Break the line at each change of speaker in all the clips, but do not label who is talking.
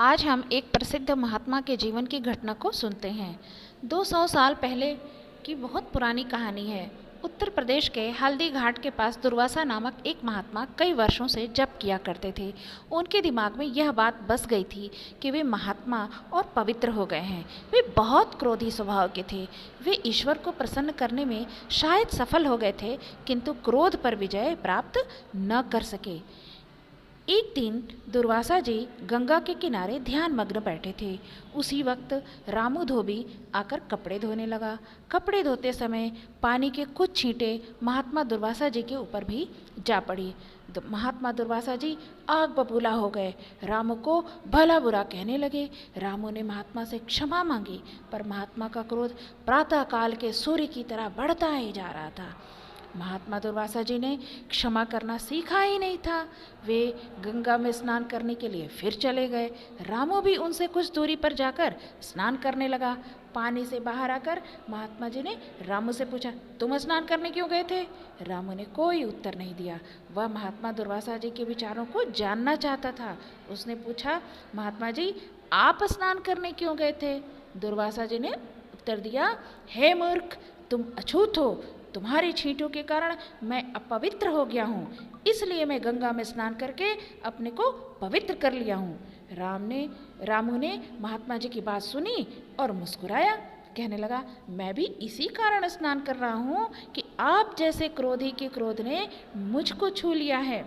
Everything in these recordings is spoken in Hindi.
आज हम एक प्रसिद्ध महात्मा के जीवन की घटना को सुनते हैं। 200 साल पहले की बहुत पुरानी कहानी है। उत्तर प्रदेश के हल्दी घाट के पास दुर्वासा नामक एक महात्मा कई वर्षों से जप किया करते थे। उनके दिमाग में यह बात बस गई थी कि वे महात्मा और पवित्र हो गए हैं। वे बहुत क्रोधी स्वभाव के थे। वे ईश्वर को प्रसन्न करने में शायद सफल हो गए थे, किंतु क्रोध पर विजय प्राप्त न कर सके। एक दिन दुर्वासा जी गंगा के किनारे ध्यान मग्न बैठे थे। उसी वक्त रामू धोबी आकर कपड़े धोने लगा। कपड़े धोते समय पानी के कुछ छींटे महात्मा दुर्वासा जी के ऊपर भी जा पड़ी। महात्मा दुर्वासा जी आग बबूला हो गए। रामू को भला बुरा कहने लगे। रामू ने महात्मा से क्षमा मांगी, पर महात्मा का क्रोध प्रातःकाल के सूर्य की तरह बढ़ता ही जा रहा था। महात्मा दुर्वासा जी ने क्षमा करना सीखा ही नहीं था। वे गंगा में स्नान करने के लिए फिर चले गए। रामू भी उनसे कुछ दूरी पर जाकर स्नान करने लगा। पानी से बाहर आकर महात्मा जी ने रामू से पूछा, तुम स्नान करने क्यों गए थे? रामू ने कोई उत्तर नहीं दिया। वह महात्मा दुर्वासा जी के विचारों को जानना चाहता था। उसने पूछा, महात्मा जी आप स्नान करने क्यों गए थे? दुर्वासा जी ने उत्तर दिया, हे मूर्ख, तुम अछूत हो। तुम्हारी छींटों के कारण मैं अपवित्र हो गया हूँ, इसलिए मैं गंगा में स्नान करके अपने को पवित्र कर लिया हूँ। रामू ने महात्मा जी की बात सुनी और मुस्कुराया। कहने लगा, मैं भी इसी कारण स्नान कर रहा हूँ कि आप जैसे क्रोधी के क्रोध ने मुझको छू लिया है,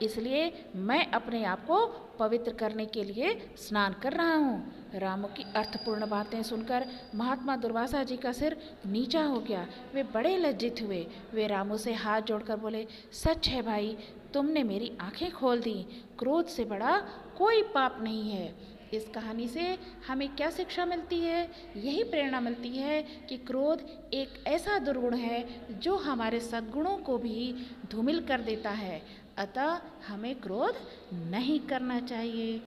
इसलिए मैं अपने आप को पवित्र करने के लिए स्नान कर रहा हूँ। रामू की अर्थपूर्ण बातें सुनकर महात्मा दुर्वासा जी का सिर नीचा हो गया। वे बड़े लज्जित हुए। वे रामू से हाथ जोड़कर बोले, सच है भाई, तुमने मेरी आंखें खोल दी। क्रोध से बड़ा कोई पाप नहीं है। इस कहानी से हमें क्या शिक्षा मिलती है? यही प्रेरणा मिलती है कि क्रोध एक ऐसा दुर्गुण है जो हमारे सद्गुणों को भी धूमिल कर देता है। अतः हमें क्रोध नहीं करना चाहिए।